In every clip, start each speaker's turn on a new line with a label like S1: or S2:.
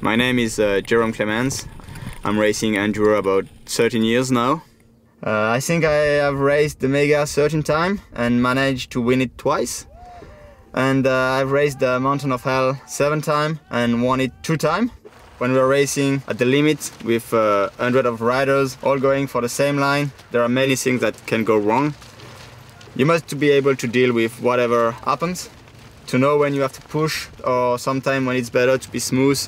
S1: My name is Jerome Clemens. I'm racing enduro about 13 years now. I think I have raced the Mega 13 times and managed to win it twice. And I've raced the Mountain of Hell 7 times and won it 2 times. When we're racing at the limit with hundreds of riders all going for the same line, there are many things that can go wrong. You must be able to deal with whatever happens, to know when you have to push or sometimes when it's better to be smooth.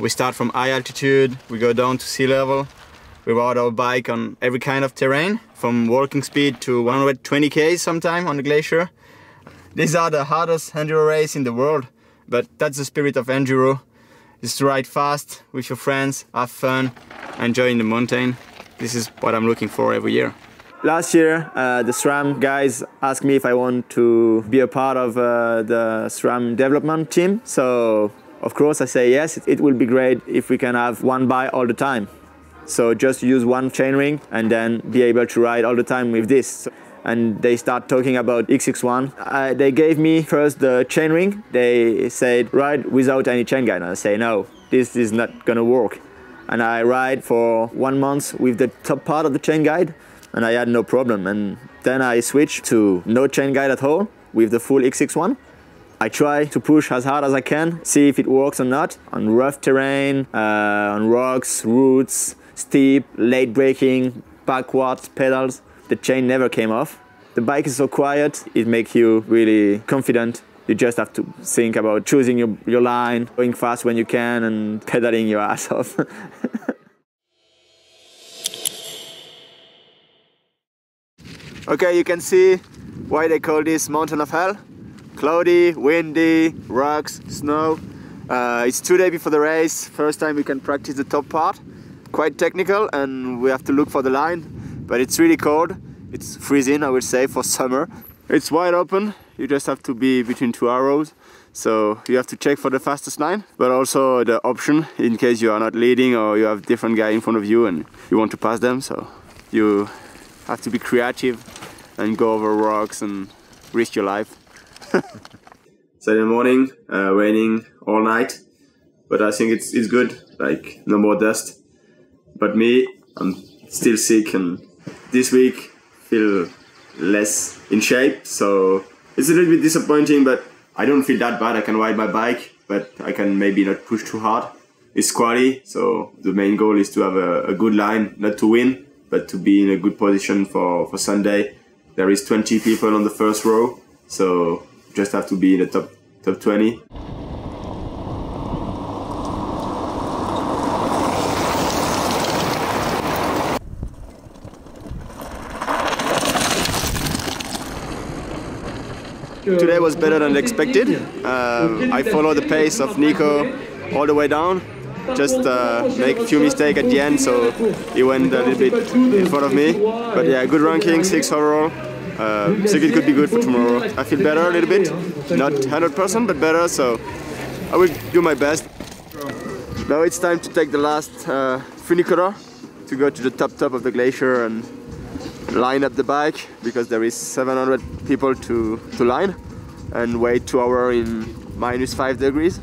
S1: We start from high altitude, we go down to sea level. We ride our bike on every kind of terrain, from walking speed to 120 km sometimes on the glacier. These are the hardest enduro race in the world, but that's the spirit of enduro. Is to ride fast with your friends, have fun, enjoy in the mountain. This is what I'm looking for every year. Last year, the SRAM guys asked me if I want to be a part of the SRAM development team. So, of course, I say yes. It will be great if we can have one bike all the time. So just use one chainring and then be able to ride all the time with this. And they start talking about XX1. They gave me first the chainring. They said, ride without any chain guide. And I say, no, this is not gonna work. And I ride for 1 month with the top part of the chain guide, and I had no problem. And then I switched to no chain guide at all with the full XX1. I try to push as hard as I can, see if it works or not, on rough terrain, on rocks, roots, steep, late braking, backwards pedals. The chain never came off. The bike is so quiet, it makes you really confident. You just have to think about choosing your line, going fast when you can, and pedaling your ass off. Okay, you can see why they call this Mountain of Hell. Cloudy, windy, rocks, snow. It's 2 days before the race. First time we can practice the top part. Quite technical, and we have to look for the line. But it's really cold. It's freezing, I would say, for summer. It's wide open. You just have to be between 2 arrows. So you have to check for the fastest line, but also the option in case you are not leading or you have different guy in front of you and you want to pass them. So you have to be creative and go over rocks and risk your life. Saturday morning, raining all night, but I think it's good, like no more dust. But me, I'm still sick, and this week feel less in shape, so it's a little bit disappointing, but I don't feel that bad. I can ride my bike, but I can maybe not push too hard. It's quali, so the main goal is to have a good line, not to win, but to be in a good position for Sunday. There is 20 people on the first row, so just have to be in the top 20. Today was better than expected. I followed the pace of Nico all the way down. Just make a few mistakes at the end, so he went a little bit in front of me. But yeah, good ranking, 6 overall. So it could be good for tomorrow. I feel better a little bit, not 100%, but better, so I will do my best. Now it's time to take the last funicular to go to the top of the glacier and line up the bike, because there is 700 people to line, and wait 2 hours in -5 degrees.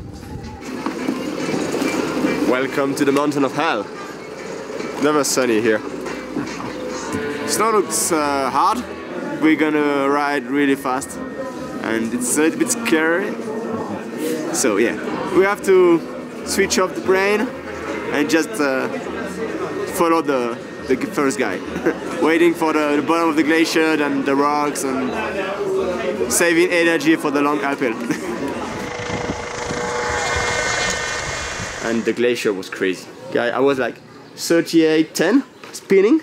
S1: Welcome to the Mountain of Hell. Never sunny here. Snow looks hard. We're gonna ride really fast, and it's a little bit scary. So yeah, we have to switch off the brain and just follow the first guy. Waiting for the bottom of the glacier and the rocks, and saving energy for the long uphill. And the glacier was crazy. I was like 38-10 spinning,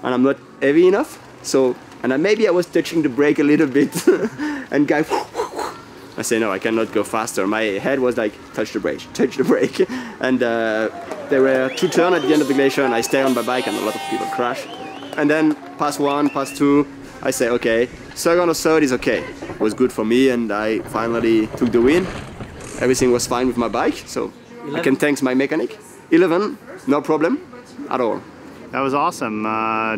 S1: and I'm not heavy enough. So, and maybe I was touching the brake a little bit, and guy, I say no, I cannot go faster. My head was like, touch the brake, and there were 2 turns at the end of the glacier, and I stay on my bike, and a lot of people crash. And then pass 1, pass 2, I say okay, second or third is okay. It was good for me, and I finally took the win. Everything was fine with my bike, so 11. I can thank my mechanic. 11, no problem at all.
S2: That was awesome.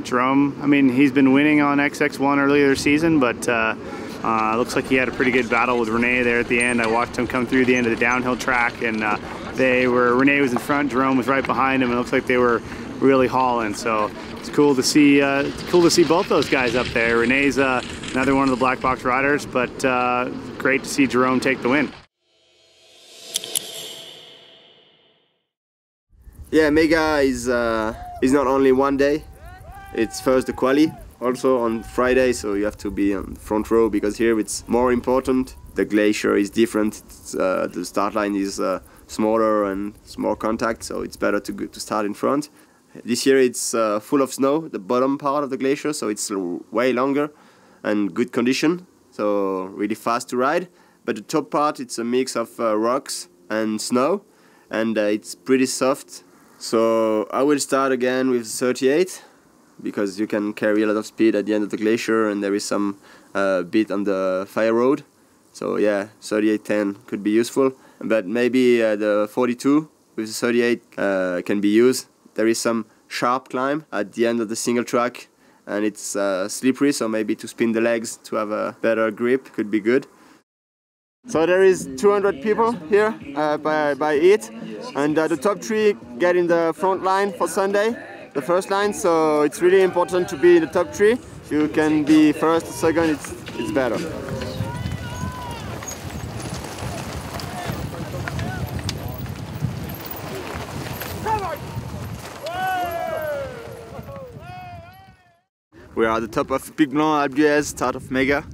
S2: Jerome, I mean, he's been winning on XX1 earlier this season, but looks like he had a pretty good battle with Rene there at the end. I watched him come through the end of the downhill track, and Rene was in front, Jerome was right behind him, and it looks like they were really hauling. So it's cool to see both those guys up there. Rene's another one of the black box riders, but great to see Jerome take the win.
S3: Yeah, Mega is not only one day. It's first the quali, also on Friday, so you have to be on the front row because here it's more important. The glacier is different. The start line is smaller and it's more contact, so it's better to start in front. This year it's full of snow, the bottom part of the glacier, so it's way longer and good condition, so really fast to ride. But the top part, it's a mix of rocks and snow, and it's pretty soft. So I will start again with 38 because you can carry a lot of speed at the end of the glacier, and there is some bit on the fire road. So yeah, 38-10 could be useful, but maybe the 42 with the 38 can be used. There is some sharp climb at the end of the single track, and it's slippery, so maybe to spin the legs to have a better grip could be good. So there is 200 people here by it, and the top 3 get in the front line for Sunday, the first line, so it's really important to be in the top 3. If you can be first or second, it's better. We are at the top of Pic Blanc Alpe d'Huez, start of Mega.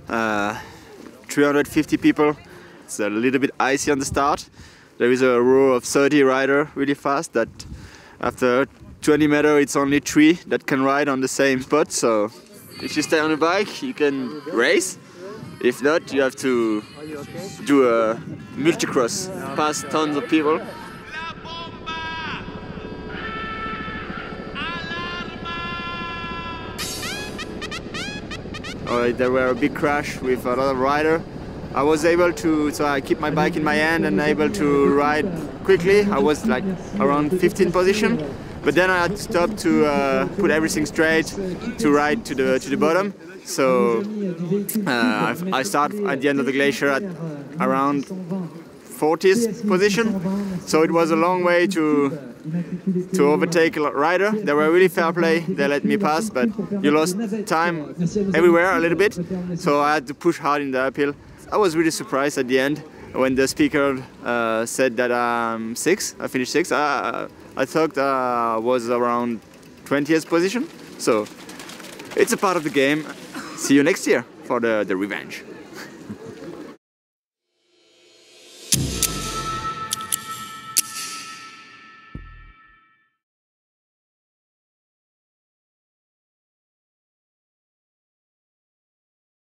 S3: 350 people. It's a little bit icy on the start. There is a row of 30 riders really fast that after 20 meters it's only 3 that can ride on the same spot. So if you stay on the bike you can race. If not, you have to do a multicross, pass tons of people. There were a big crash with a lot of riders. I was able to, so I keep my bike in my hand and able to ride quickly. I was like around 15th position, but then I had to stop to put everything straight to ride to the bottom. So I start at the end of the glacier at around 40th position. So it was a long way to overtake a rider. They were really fair play. They let me pass, but you lost time everywhere a little bit. So I had to push hard in the uphill. I was really surprised at the end when the speaker said that I'm 6. I finished 6. I thought I was around 20th position. So it's a part of the game. See you next year for the revenge.